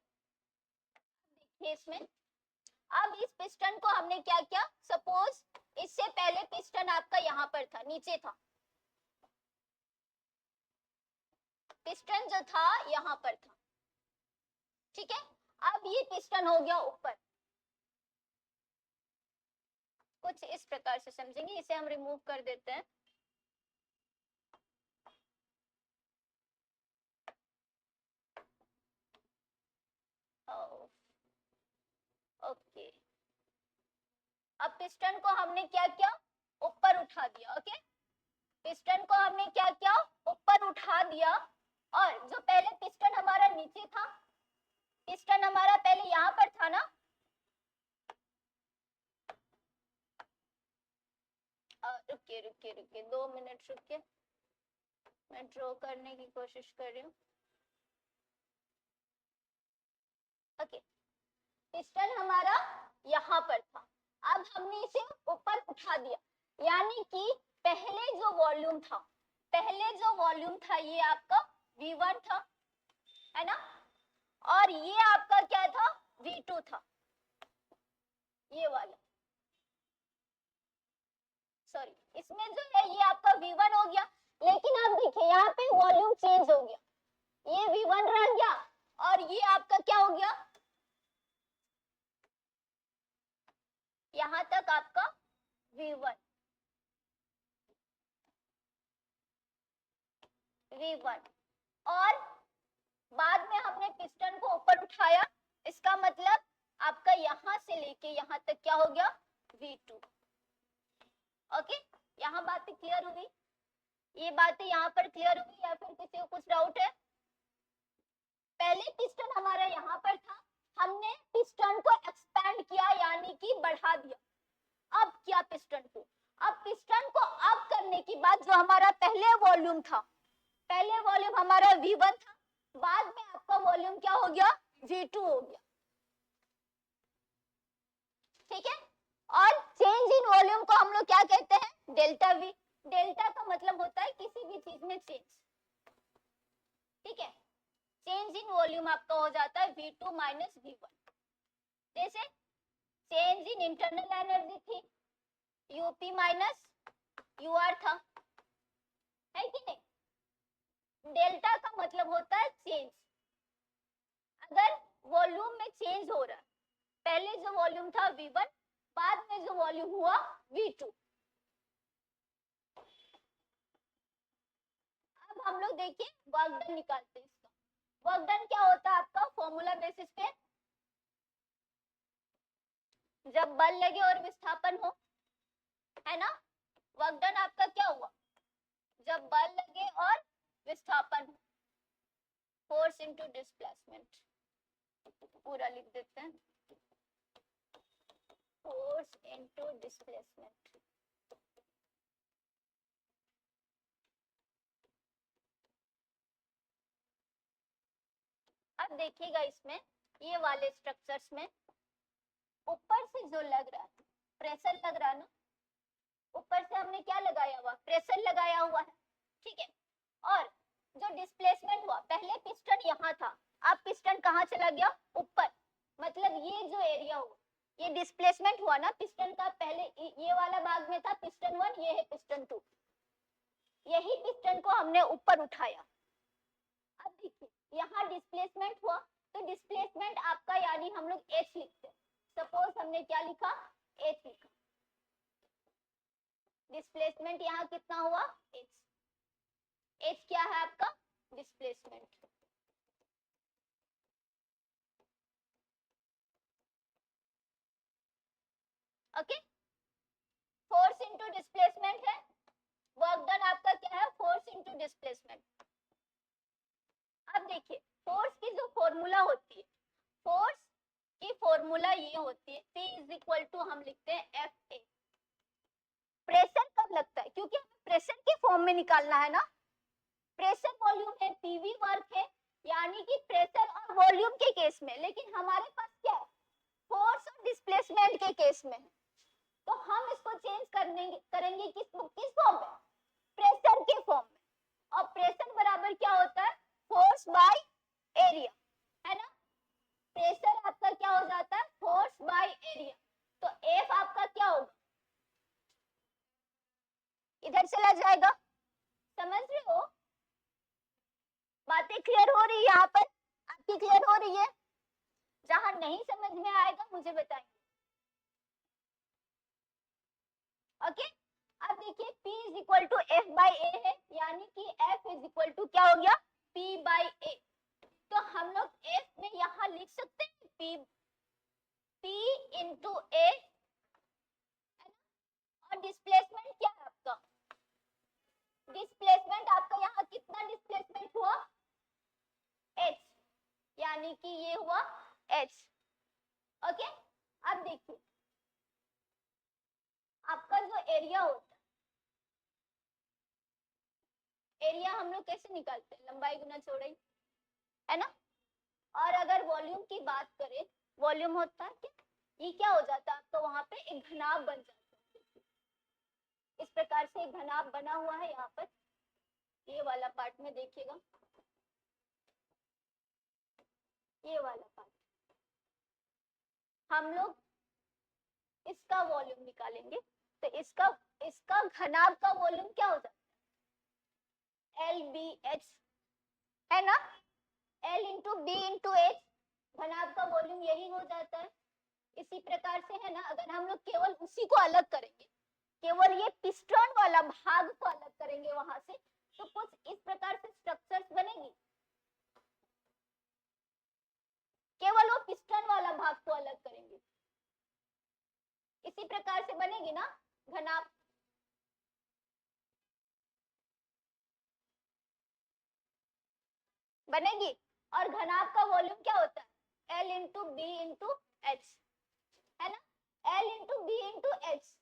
देखिए इसमें। अब इस पिस्टन को हमने क्या किया, सपोज इससे पहले पिस्टन आपका यहाँ पर था, नीचे था, पिस्टन जो था यहाँ पर था, ठीक है, अब ये पिस्टन हो गया ऊपर। कुछ इस प्रकार से समझेंगे, इसे हम रिमूव कर देते हैं। ओके, अब पिस्टन को हमने क्या किया, ऊपर उठा दिया। ओके, पिस्टन को हमने क्या किया, ऊपर उठा दिया, और जो पहले पिस्टन हमारा नीचे था, पिस्टन हमारा पहले यहाँ पर था ना, रुकिए रुकिए रुकिए 2 मिनट रुकिए, मैं ड्रॉ करने की कोशिश कर रही हूँ। ओके, पिस्टन हमारा यहाँ पर था, अब हमने इसे ऊपर उठा दिया, यानी कि पहले जो वॉल्यूम था, पहले जो वॉल्यूम था ये आपका V1 था, है ना, और ये आपका क्या था, V2 था, ये वाला, सॉरी, इसमें जो है ये आपका V1 हो गया, लेकिन अब देखिए यहाँ पे वॉल्यूम चेंज हो गया, ये V1 रह गया और ये आपका क्या हो गया, यहां तक आपका V1, और बाद में हमने पिस्टन को ऊपर उठाया, इसका मतलब आपका यहां से लेके यहां तक क्या हो गया, V2। ओके, यहाँ बातें क्लियर हुई, ये बातें यहाँ पर क्लियर हुई, या फिर किसी को कुछ डाउट है। पहले पिस्टन हमारा यहाँ पर था, हमने पिस्टन को एक्सपेंड किया, यानी कि बढ़ा दिया। अब क्या पिस्टन को, अब पिस्टन को अप करने के बाद जो हमारा पहले वॉल्यूम था, पहले वॉल्यूम हमारा V1 था, बाद में आपका वॉल्यूम क्या हो गया, V2 हो गया, ठीक है। और चेंज इन वॉल्यूम को हम लोग क्या कहते हैं, डेल्टा V। डेल्टा का मतलब होता है किसी भी चीज में चेंज, ठीक है। चेंज इन वॉल्यूम आपका हो जाता है V2 माइनस V1। जैसे चेंज इन इंटरनल एनर्जी थी, UP माइनस UR था, है कि नहीं। डेल्टा का मतलब होता है चेंज, अगर वॉल्यूम में चेंज हो रहा है, पहले जो वॉल्यूम था V1, बाद में जो वॉल्यूम हुआ V2। अब हम लोग देखिए वर्क डन निकालते हैं, इसका वर्क डन क्या होता है आपका, फॉर्मूला बेसिस पे, जब बल लगे और विस्थापन हो, है ना, वर्क डन आपका क्या हुआ, जब बल लगे और विस्थापन, फोर्स इनटू डिस्प्लेसमेंट, पूरा लिख देते हैं, फोर्स इनटू डिस्प्लेसमेंट। अब देखिएगा इसमें, ये वाले स्ट्रक्चर्स में ऊपर से जो लग रहा है, प्रेशर लग रहा है ना, ऊपर से हमने क्या लगाया हुआ, प्रेशर लगाया हुआ है, ठीक है। और जो डिस्प्लेसमेंट हुआ, पहले पिस्टन यहाँ था, अब पिस्टन कहाँ चला गया, ऊपर, मतलब ये जो एरिया हुआ, ये डिस्प्लेसमेंट हुआ ना पिस्टन का, पहले ये वाला भाग में था पिस्टन 1, ये है पिस्टन 2, यही पिस्टन को हमने ऊपर उठाया। अब देखिए यहाँ डिस्प्लेसमेंट हुआ, तो डिस्प्लेसमेंट आपका, यानी हम लोग H लिखते हैं, सपोज हमने क्या लिखा, एच लिखा, डिस्प्लेसमेंट यहाँ कितना हुआ, एच। एच क्या है आपका, displacement. Okay, force into displacement है, वर्क डन आपका क्या है, फोर्स इनटू डिस्प्लेसमेंट। अब देखिए फोर्स की जो फॉर्मूला होती है, फोर्स की फॉर्मूला ये होती है, P इज इक्वल टू हम लिखते हैं Fa। प्रेशर कब लगता है, क्योंकि हमें प्रेशर के फॉर्म में निकालना है ना, प्रेशर वॉल्यूम है, पीवी वर्क है, यानी कि प्रेशर और वॉल्यूम के केस में। लेकिन हमारे पास क्या है, फोर्स और डिस्प्लेसमेंट के केस में है, तो हम इसको चेंज करेंगे किस फॉर्म में, प्रेशर के फॉर्म में। और प्रेशर बराबर क्या होता है, फोर्स बाय एरिया, है ना। प्रेशर आपका क्या हो जाता है, फोर्स बाय एरिया। तो एफ आपका क्या होगा, इधर चला जाएगा। समझ रहे हो, बातें क्लियर हो रही है यहाँ पर, आपकी क्लियर हो रही है। जहां नहीं समझ में आएगा मुझे बताएंगे। ओके, अब देखिए P is equal to F by a है, यानी कि F इज इक्वल टू क्या हो गया, P बाई ए। तो हम लोग F में यहाँ लिख सकते हैं P इंटू ए, और डिस्प्लेसमेंट क्या है आपका, डिस्प्लेसमेंट आपका यहाँ कितना डिस्प्लेसमेंट हुआ, H, यानी कि ये हुआ H। ओके, अब देखिए आपका जो एरिया होता है, एरिया हम लोग कैसे निकालते हैं, लंबाई गुना चौड़ाई, है ना। और अगर वॉल्यूम की बात करें, वॉल्यूम होता है क्या, ये क्या हो जाता है आपका, वहां पे एक घनाभ बन जाता है। इस प्रकार से एक घनाभ बना हुआ है यहाँ पर, ये वाला पार्ट में देखिएगा, ये वाला पार्ट हम लोग इसका वॉल्यूम निकालेंगे। तो इसका घनाभ का वॉल्यूम क्या हो जाता है, LBH, है ना, L into B into h, घनाभ का वॉल्यूम यही हो जाता है। इसी प्रकार से है ना, अगर हम लोग केवल उसी को अलग करेंगे, केवल ये पिस्टन वाला भाग को अलग करेंगे वहां से, तो कुछ इस प्रकार से स्ट्रक्चर्स बनेगी। केवल वो पिस्टन वाला भाग को अलग करेंगे, इसी प्रकार से बनेगी ना घनाभ। बनेगी, और घनाभ का वॉल्यूम क्या होता है, L into B into H, है ना, L into B into H,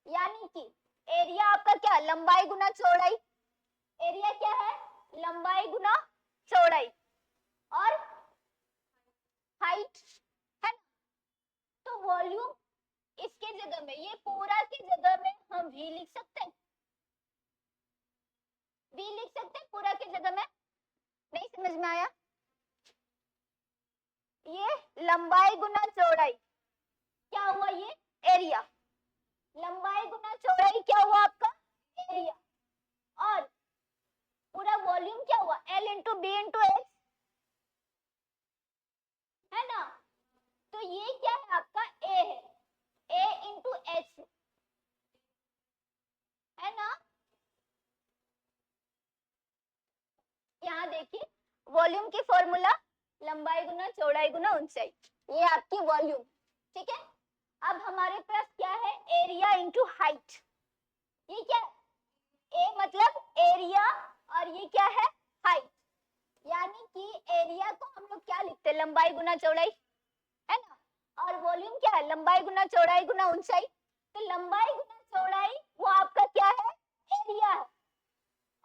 यानी कि एरिया आपका क्या, लंबाई गुना चौड़ाई, एरिया क्या है, लंबाई गुना चौड़ाई, और हाइट, है ना। तो वॉल्यूम इसके जगह में, ये पूरा की जगह में हम v लिख सकते हैं, v लिख सकते हैं पूरा की जगह में। नहीं समझ में आया, ये लंबाई गुना चौड़ाई क्या हुआ, ये एरिया, लंबाई गुना चौड़ाई क्या हुआ आपका, एरिया, और पूरा वॉल्यूम क्या हुआ, L into B into H, है ना। तो ये क्या है आपका, A है, A इंटू एच, है ना। यहाँ देखिए वॉल्यूम की फॉर्मूला, लंबाई गुना चौड़ाई गुना ऊंचाई, ये आपकी वॉल्यूम, ठीक है। अब हमारे पास क्या है, एरिया इंटू हाइट, ये क्या है, ए मतलब एरिया, और ये क्या है, हाइट, यानी कि एरिया को हम लोग क्या लिखते हैं, लंबाई गुना चौड़ाई, है ना, और वॉल्यूम क्या है, लंबाई गुना चौड़ाई गुना ऊंचाई। तो लंबाई गुना चौड़ाई वो आपका क्या है, एरिया है,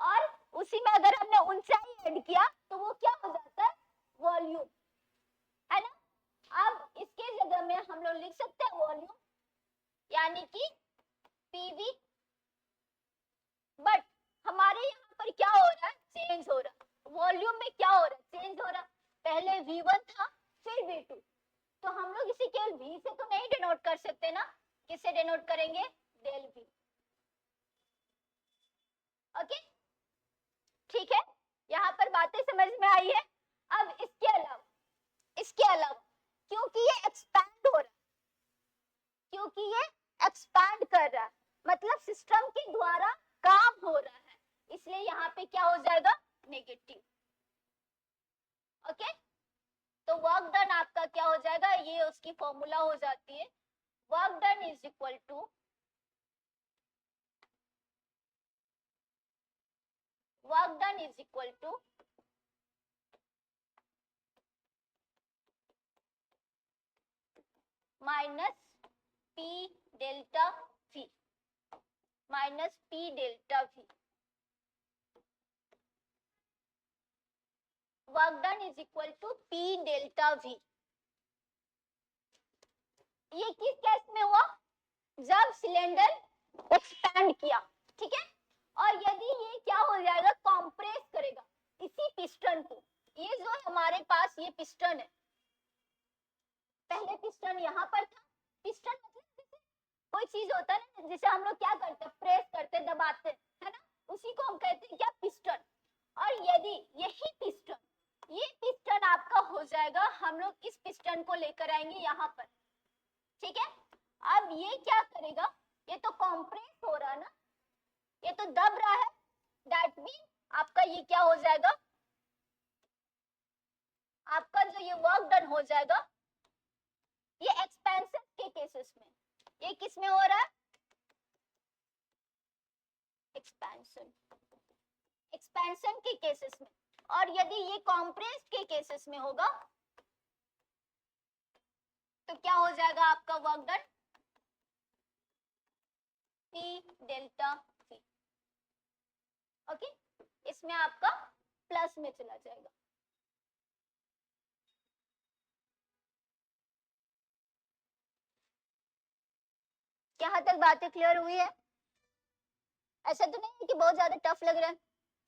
और उसी में अगर हमने ऊंचाई ऐड किया तो वो क्या हो जाता है, वॉल्यूम, है ना। अब इसके जगह में हम लोग लिख सकते हैं वॉल्यूम, यानी कि पीवी, बट हमारे यहाँ पर क्या हो रहा है, चेंज हो रहा है, वॉल्यूम में क्या हो रहा है, चेंज हो रहा है। पहले V1 था, फिर V2, तो हम लोग इसे केवल V से तो नहीं डिनोट कर सकते ना, किससे डिनोट करेंगे, डेल V। ओके, ठीक है, यहाँ पर बातें समझ में आई है। अब इसके अलावा क्योंकि ये एक्सपैंड हो रहा है, क्योंकि ये एक्सपैंड कर रहा है, मतलब सिस्टम के द्वारा काम हो रहा है, इसलिए यहाँ पे क्या हो जाएगा, नेगेटिव। ओके, तो वर्क डन आपका क्या हो जाएगा, ये उसकी फॉर्मूला हो जाती है, work done is equal to work done is equal to minus P delta V minus P delta V. Work done is equal to P delta V. ये किस केस में हुआ, जब सिलेंडर एक्सपैंड किया, ठीक है, और यदि ये क्या हो जाएगा, कंप्रेस करेगा इसी पिस्टन को, ये जो हमारे पास ये पिस्टन है, पहले पिस्टन यहाँ पर था, पिस्टन मतलब जैसे कोई चीज होता है ना, जिसे हम लोग क्या करते हैं, प्रेस करते दबाते है ना, उसी को हम कहते हैं क्या, पिस्टन। और यदि यही पिस्टन, ये पिस्टन आपका हो जाएगा, हम लोग इस पिस्टन को लेकर आएंगे यहाँ पर, ठीक है, अब ये क्या करेगा, ये तो कंप्रेस हो रहा है ना, ये तो दब रहा है, दैट मीन आपका ये क्या हो जाएगा, आपका जो ये वर्क डन हो जाएगा, ये एक्सपेंशन के केसेस में, ये किस में हो रहा है, एक्सपेंशन, एक्सपेंशन के केसेस में, और यदि ये कंप्रेस्ड के केसेस में होगा तो क्या हो जाएगा आपका work done, P delta V। Okay, इसमें आपका प्लस में चला जाएगा। यहाँ तक बातें क्लियर हुई है? ऐसा तो नहीं है कि बहुत ज्यादा टफ लग रहा है,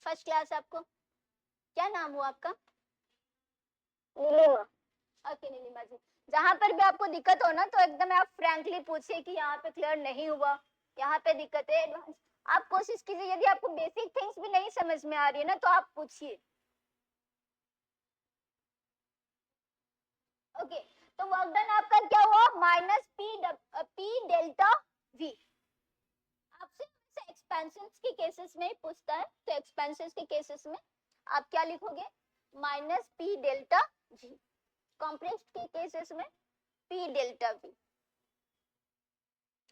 फर्स्ट क्लास आपको। क्या नाम हुआ आपका? नीलिमा। ओके नीलिमा जी, जहाँ पर भी आपको दिक्कत हो ना तो एकदम आप फ्रैंकली पूछिए कि यहाँ पे क्लियर नहीं हुआ, यहाँ पे दिक्कत है, एडवांस आप कोशिश कीजिए, यदि आपको बेसिक थिंग्स भी नहीं समझ में आ रही है ना तो आप पूछिए। ओके, तो वर्क डन आपका क्या हुआ, माइनस पी डेल्टा वी। आपसे एक्सपेंशन के केसेस में पूछता है, तो एक्सपेंशन के केसेस में आप क्या लिखोगे, minus P delta we, compressed के केसेस में पी डेल्टा वी।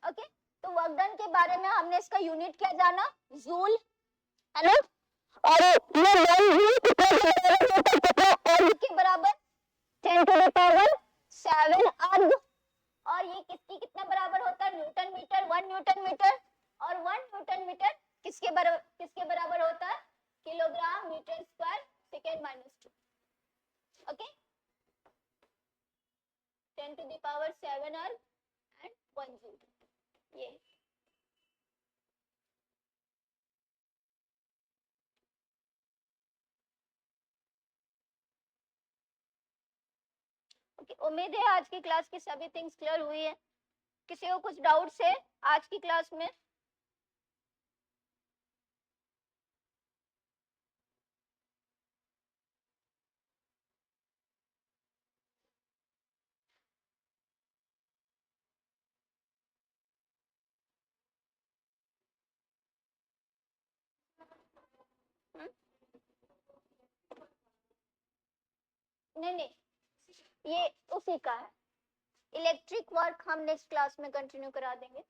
ओके, तो वर्क डन के बारे में हमने इसका यूनिट क्या जाना, जूल, है ना, और ये के बराबर 10 to the power 7 अर्ग, और ये किसकी कितना बराबर होता है, न्यूटन मीटर, 1 न्यूटन मीटर, और 1 न्यूटन मीटर किसके बराबर होता है, kilogram metre square second minus 2। Okay, 10 to the power 7 अर्ग एंड 1 जूल, ये उम्मीद है आज की क्लास की सभी थिंग्स क्लियर हुई है। किसी को कुछ डाउट्स है आज की क्लास में? नहीं, ये उसी का है, इलेक्ट्रिक वर्क हम नेक्स्ट क्लास में कंटिन्यू करा देंगे।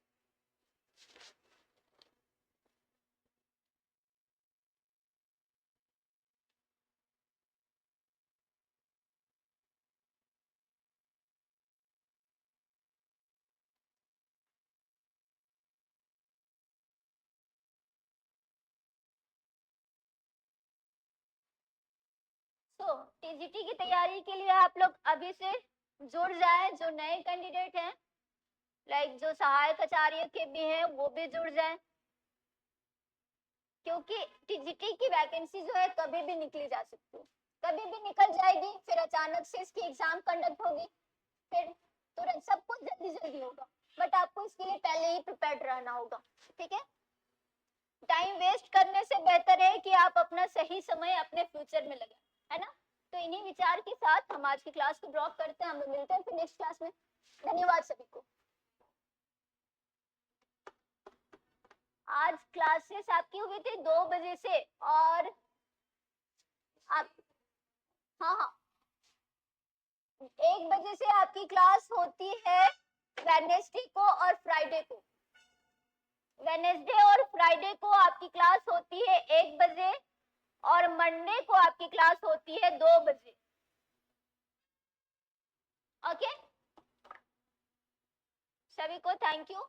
तो टीजीटी की तैयारी के लिए आप लोग अभी से जुड़ जाए, जो नए कैंडिडेट हैं, लाइक जो सहायक आचार्य के भी हैं वो भी जुड़ जाए, क्योंकि टीजीटी की वैकेंसी जो है कभी भी निकली जा सकती है, कभी भी निकल जाएगी, फिर अचानक से इसकी एग्जाम कंडक्ट होगी, फिर तुरंत सब कुछ जल्दी जल्दी होगा, बट आपको इसके लिए पहले ही प्रिपेयर्ड रहना होगा, ठीक है। टाइम वेस्ट करने से बेहतर है कि आप अपना सही समय अपने फ्यूचर में लगाएं, है ना। तो इन्हीं विचार के साथ हम आज की क्लास को ड्रॉप करते हैं, हम लोग मिलते हैं फिर नेक्स्ट क्लास में। धन्यवाद सभी को। आज क्लासेस आपकी हुई थी 2 बजे से, और आप, हाँ हाँ, 1 बजे से आपकी क्लास होती है वेडनेसडे को और फ्राइडे को। वेडनेसडे और फ्राइडे को आपकी क्लास होती है 1 बजे, और मंडे को आपकी क्लास होती है 2 बजे। ओके, सभी को थैंक यू।